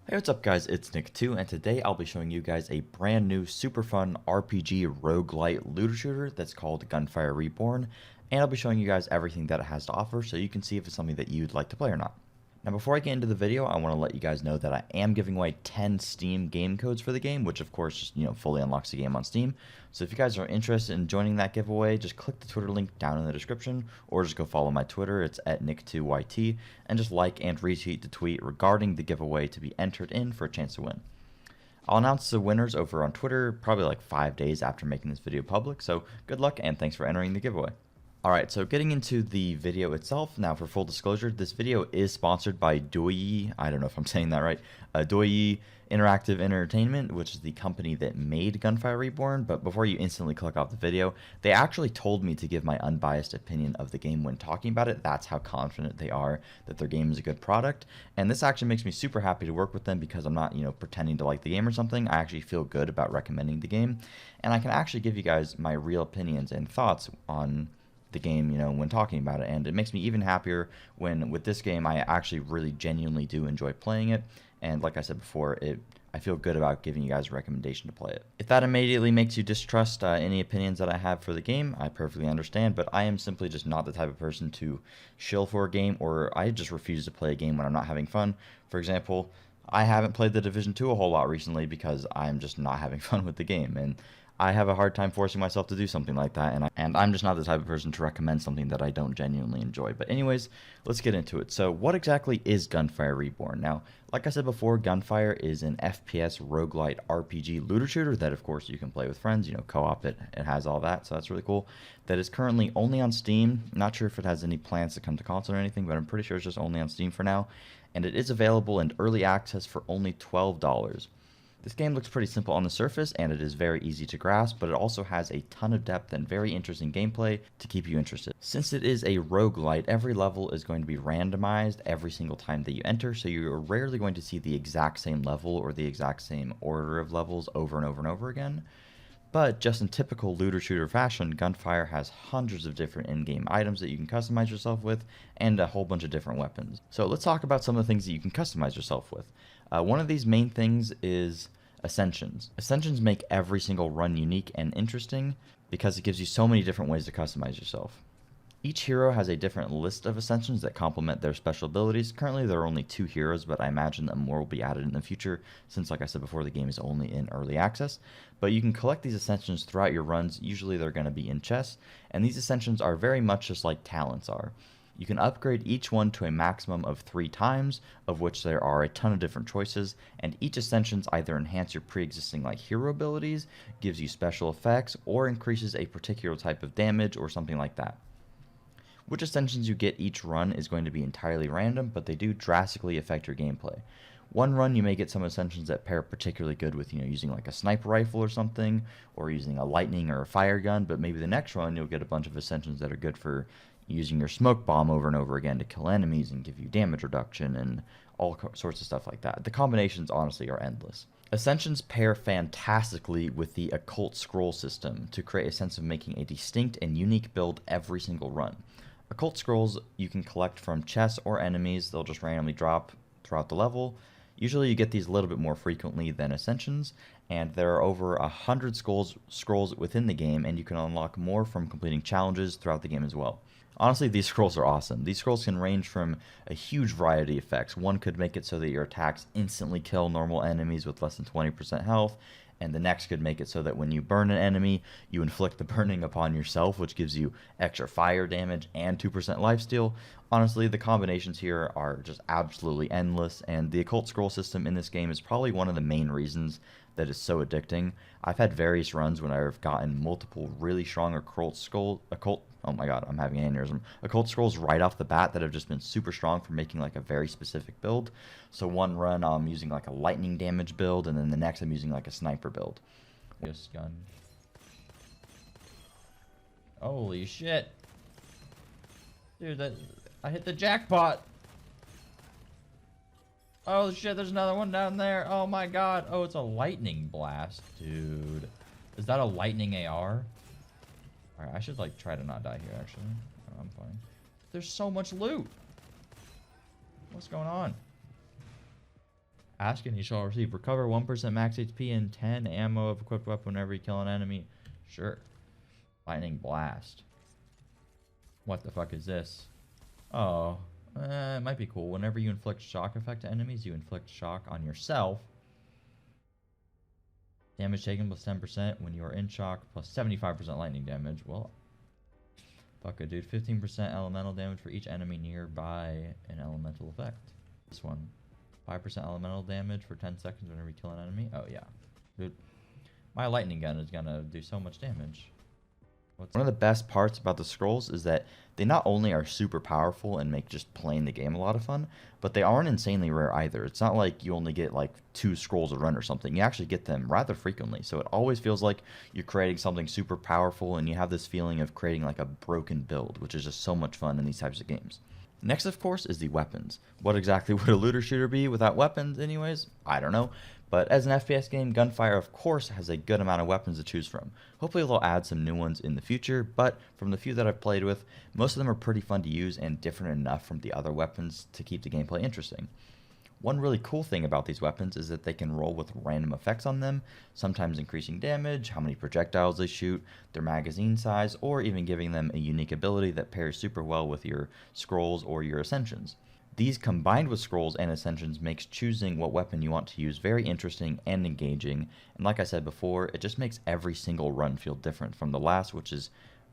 Hey, what's up guys, it's Nick2, and today I'll be showing you guys a brand new super fun RPG roguelite looter shooter that's called Gunfire Reborn, and I'll be showing you guys everything that it has to offer so you can see if it's something that you'd like to play or not. Now before I get into the video, I want to let you guys know that I am giving away 10 Steam game codes for the game, which of course just, fully unlocks the game on Steam. So if you guys are interested in joining that giveaway, just click the Twitter link down in the description, or just go follow my Twitter, it's at Nick2YT, and just like and retweet the tweet regarding the giveaway to be entered in for a chance to win. I'll announce the winners over on Twitter probably like 5 days after making this video public, so good luck and thanks for entering the giveaway. Alright, so getting into the video itself, now for full disclosure, this video is sponsored by Douyi, I don't know if I'm saying that right, Douyi Interactive Entertainment, which is the company that made Gunfire Reborn, but before you instantly click off the video, they actually told me to give my unbiased opinion of the game when talking about it. That's how confident they are that their game is a good product, and this actually makes me super happy to work with them because I'm not, pretending to like the game or something. I actually feel good about recommending the game, and I can actually give you guys my real opinions and thoughts on the game, when talking about it, and it makes me even happier when with this game I actually really genuinely do enjoy playing it, and like I said before, I feel good about giving you guys a recommendation to play it. If that immediately makes you distrust any opinions that I have for the game, I perfectly understand, but I am simply just not the type of person to shill for a game, or I just refuse to play a game when I'm not having fun. For example, I haven't played the Division 2 a whole lot recently because I'm just not having fun with the game, and I have a hard time forcing myself to do something like that, and I'm just not the type of person to recommend something that I don't genuinely enjoy. But anyways, let's get into it. So what exactly is Gunfire Reborn? Now, like I said before, Gunfire is an FPS roguelite RPG looter shooter that of course you can play with friends, co-op it has all that, so that's really cool. That is currently only on Steam. Not sure if it has any plans to come to console or anything, but I'm pretty sure it's just only on Steam for now, and it is available in early access for only $12. This game looks pretty simple on the surface, and it is very easy to grasp, but it also has a ton of depth and very interesting gameplay to keep you interested. Since it is a roguelite, every level is going to be randomized every single time that you enter, so you're rarely going to see the exact same level or the exact same order of levels over and over and over again. But just in typical looter shooter fashion, Gunfire has hundreds of different in-game items that you can customize yourself with, and a whole bunch of different weapons. So let's talk about some of the things that you can customize yourself with. One of these main things is ascensions. Ascensions make every single run unique and interesting because it gives you so many different ways to customize yourself. Each hero has a different list of ascensions that complement their special abilities. Currently there are only 2 heroes, but I imagine that more will be added in the future since, like I said before, the game is only in early access. But you can collect these ascensions throughout your runs. Usually they're going to be in chests, and these ascensions are very much just like talents are. You can upgrade each one to a maximum of 3 times, of which there are a ton of different choices, and each ascensions either enhance your pre-existing hero abilities, gives you special effects, or increases a particular type of damage or something like that. Which ascensions you get each run is going to be entirely random, but they do drastically affect your gameplay. One run you may get some ascensions that pair particularly good with, using a sniper rifle or something, or using a lightning or a fire gun, but maybe the next run you'll get a bunch of ascensions that are good for using your smoke bomb over and over again to kill enemies and give you damage reduction and all sorts of stuff like that. The combinations honestly are endless. Ascensions pair fantastically with the Occult scroll system to create a sense of making a distinct and unique build every single run. Occult scrolls you can collect from chests or enemies. They'll just randomly drop throughout the level. Usually you get these a little bit more frequently than ascensions, and there are over 100 scrolls within the game, and you can unlock more from completing challenges throughout the game as well. Honestly, these scrolls are awesome. These scrolls can range from a huge variety of effects. One could make it so that your attacks instantly kill normal enemies with less than 20% health, and the next could make it so that when you burn an enemy, you inflict the burning upon yourself, which gives you extra fire damage and 2% lifesteal. Honestly, the combinations here are just absolutely endless, and the Occult scroll system in this game is probably one of the main reasons that is so addicting. I've had various runs when I've gotten multiple really strong oh my god, I'm having an aneurysm. Occult scrolls right off the bat that have just been super strong for making a very specific build. So one run I'm using a lightning damage build, and then the next I'm using a sniper build. This gun. Holy shit. Dude, I hit the jackpot. Oh shit, there's another one down there. Oh my god. Oh, it's a lightning blast, dude. Is that a lightning AR? Alright, I should try to not die here actually. Oh, I'm fine. There's so much loot. What's going on? Asking, you shall receive recover 1% max HP and 10 ammo of equipped weapon whenever you kill an enemy. Sure. Lightning blast. What the fuck is this? Oh, it might be cool. Whenever you inflict shock effect to enemies, you inflict shock on yourself. Damage taken plus 10% when you are in shock, plus 75% lightning damage. Well, fuck it, dude. 15% elemental damage for each enemy nearby an elemental effect. This one. 5% elemental damage for 10 seconds whenever you kill an enemy. Oh, yeah. Dude, my lightning gun is gonna do so much damage. One of the best parts about the scrolls is that they not only are super powerful and make just playing the game a lot of fun, but they aren't insanely rare either. It's not like you only get like 2 scrolls a run or something. You actually get them rather frequently. So it always feels like you're creating something super powerful, and you have this feeling of creating like a broken build, which is just so much fun in these types of games. Next, of course, is the weapons. What exactly would a looter shooter be without weapons anyways? I don't know. But as an FPS game, Gunfire, of course, has a good amount of weapons to choose from. Hopefully they'll add some new ones in the future, but from the few that I've played with, most of them are pretty fun to use and different enough from the other weapons to keep the gameplay interesting. One really cool thing about these weapons is that they can roll with random effects on them, sometimes increasing damage, how many projectiles they shoot, their magazine size, or even giving them a unique ability that pairs super well with your scrolls or your ascensions. These combined with scrolls and ascensions makes choosing what weapon you want to use very interesting and engaging, and like I said before, it just makes every single run feel different from the last, which is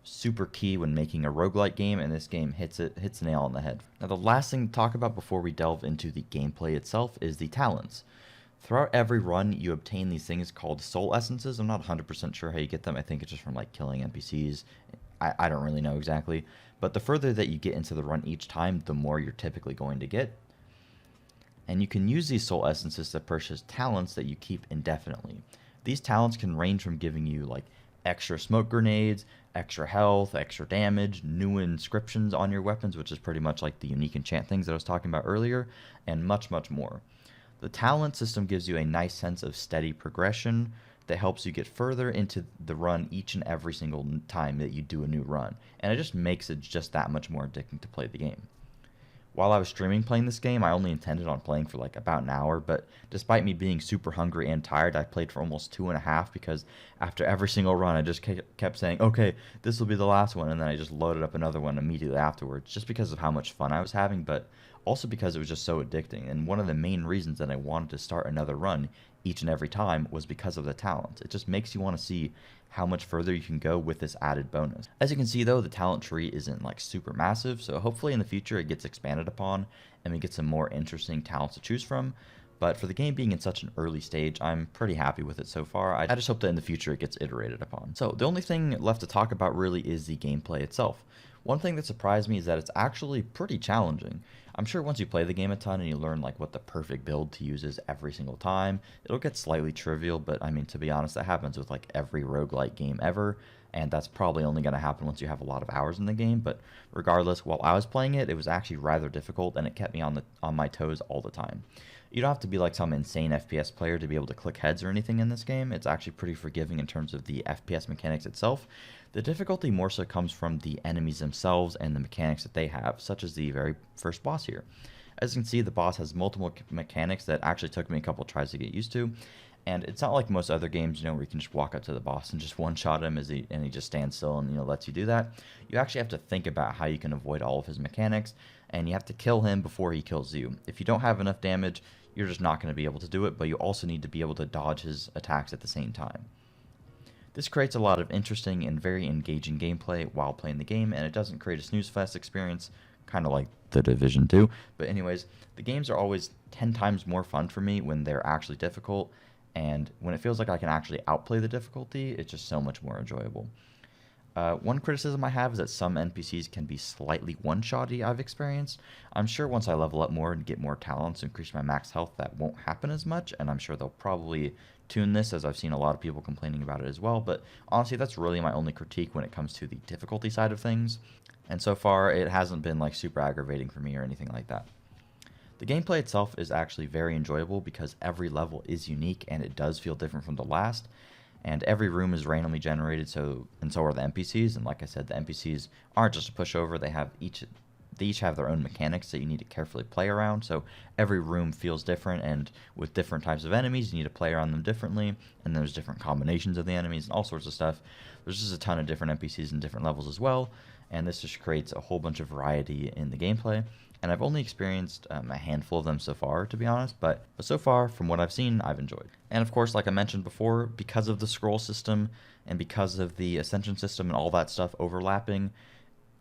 super key when making a roguelite game, and this game hits the nail on the head. Now the last thing to talk about before we delve into the gameplay itself is the talents. Throughout every run, you obtain these things called soul essences. I'm not 100% sure how you get them. I think it's just from like killing NPCs. I don't really know exactly. But the further that you get into the run each time, the more you're typically going to get. And you can use these soul essences to purchase talents that you keep indefinitely. These talents can range from giving you like extra smoke grenades, extra health, extra damage, new inscriptions on your weapons, which is pretty much like the unique enchant things that I was talking about earlier, and much, much more. The talent system gives you a nice sense of steady progression that helps you get further into the run each and every single time that you do a new run, and it just makes it just that much more addicting to play the game. While I was streaming playing this game, I only intended on playing for like about an hour, but despite me being super hungry and tired, I played for almost 2.5 because after every single run, I just kept saying, okay, this will be the last one, and then I just loaded up another one immediately afterwards, just because of how much fun I was having, but also because it was just so addicting. And one of the main reasons that I wanted to start another run each and every time was because of the talent. It just makes you want to see how much further you can go with this added bonus. As you can see though, the talent tree isn't like super massive, so hopefully in the future it gets expanded upon and we get some more interesting talents to choose from. But for the game being in such an early stage, I'm pretty happy with it so far. I just hope that in the future it gets iterated upon. So the only thing left to talk about really is the gameplay itself. One thing that surprised me is that it's actually pretty challenging. I'm sure once you play the game a ton and you learn like what the perfect build to use is every single time, it'll get slightly trivial, but I mean, to be honest, that happens with like every roguelike game ever, and that's probably only going to happen once you have a lot of hours in the game. But regardless, while I was playing it, it was actually rather difficult, and it kept me on my toes all the time. You don't have to be like some insane FPS player to be able to click heads or anything in this game. It's actually pretty forgiving in terms of the FPS mechanics itself. The difficulty more so comes from the enemies themselves and the mechanics that they have, such as the very first boss here. As you can see, the boss has multiple mechanics that actually took me a couple tries to get used to. And it's not like most other games, where you can just walk up to the boss and just one-shot him and he just stands still and, lets you do that. You actually have to think about how you can avoid all of his mechanics, and you have to kill him before he kills you. If you don't have enough damage, you're just not going to be able to do it, but you also need to be able to dodge his attacks at the same time. This creates a lot of interesting and very engaging gameplay while playing the game, and it doesn't create a snooze fest experience, kind of like The Division 2. But anyways, the games are always 10 times more fun for me when they're actually difficult, and when it feels like I can actually outplay the difficulty, it's just so much more enjoyable. One criticism I have is that some NPCs can be slightly one-shotty, I've experienced. I'm sure once I level up more and get more talents and increase my max health, that won't happen as much, and I'm sure they'll probably tune this, as I've seen a lot of people complaining about it as well. But honestly, that's really my only critique when it comes to the difficulty side of things, and so far it hasn't been like super aggravating for me or anything like that. The gameplay itself is actually very enjoyable because every level is unique and it does feel different from the last. And every room is randomly generated, so are the NPCs. And like I said, the NPCs aren't just a pushover. They have they each have their own mechanics that you need to carefully play around. So every room feels different, and with different types of enemies, you need to play around them differently. And there's different combinations of the enemies and all sorts of stuff. There's just a ton of different NPCs and different levels as well. And this just creates a whole bunch of variety in the gameplay. And I've only experienced a handful of them so far, to be honest, but so far, from what I've seen, I've enjoyed. And of course, like I mentioned before, because of the scroll system and because of the ascension system and all that stuff overlapping,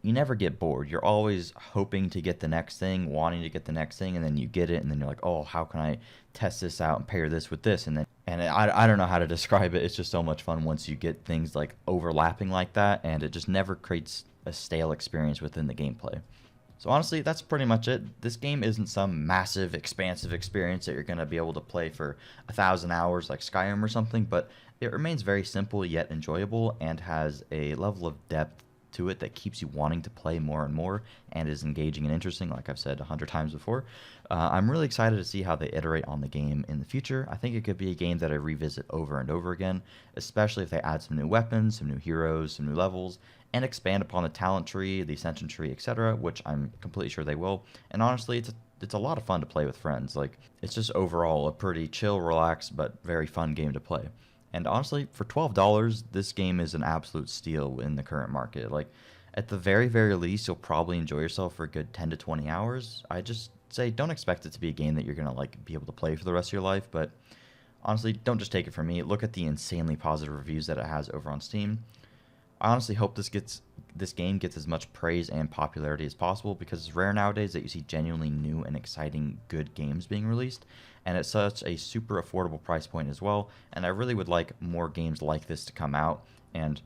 you never get bored. You're always hoping to get the next thing, wanting to get the next thing, and then you get it, and then you're like, oh, how can I test this out and pair this with this? I don't know how to describe it. It's just so much fun once you get things like overlapping like that, and it just never creates a stale experience within the gameplay. So honestly, that's pretty much it. This game isn't some massive, expansive experience that you're going to be able to play for 1,000 hours like Skyrim or something, but it remains very simple yet enjoyable and has a level of depth to it that keeps you wanting to play more and more and is engaging and interesting, like I've said 100 times before. I'm really excited to see how they iterate on the game in the future. I think it could be a game that I revisit over and over again, especially if they add some new weapons, some new heroes, some new levels, and expand upon the talent tree, the ascension tree, etc., which I'm completely sure they will. And honestly, it's a lot of fun to play with friends. Like, it's just overall a pretty chill, relaxed, but very fun game to play. And honestly, for $12, this game is an absolute steal in the current market. Like, at the very, very least, you'll probably enjoy yourself for a good 10 to 20 hours. I just say don't expect it to be a game that you're going to like be able to play for the rest of your life, but honestly, don't just take it from me. Look at the insanely positive reviews that it has over on Steam. I honestly hope this game gets as much praise and popularity as possible, because it's rare nowadays that you see genuinely new and exciting good games being released, and at such a super affordable price point as well. And I really would like more games like this to come out, and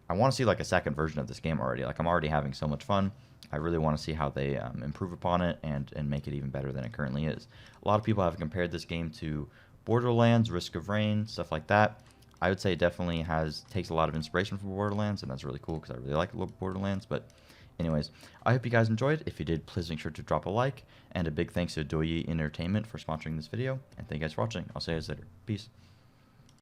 I want to see like a second version of this game already. Like, I'm already having so much fun. I really want to see how they improve upon it and make it even better than it currently is. A lot of people have compared this game to Borderlands, Risk of Rain, stuff like that. I would say it definitely takes a lot of inspiration from Borderlands, and that's really cool because I really like Borderlands. But anyways, I hope you guys enjoyed. If you did, please make sure to drop a like, and a big thanks to Doyi Entertainment for sponsoring this video, and thank you guys for watching. I'll see you guys later. Peace.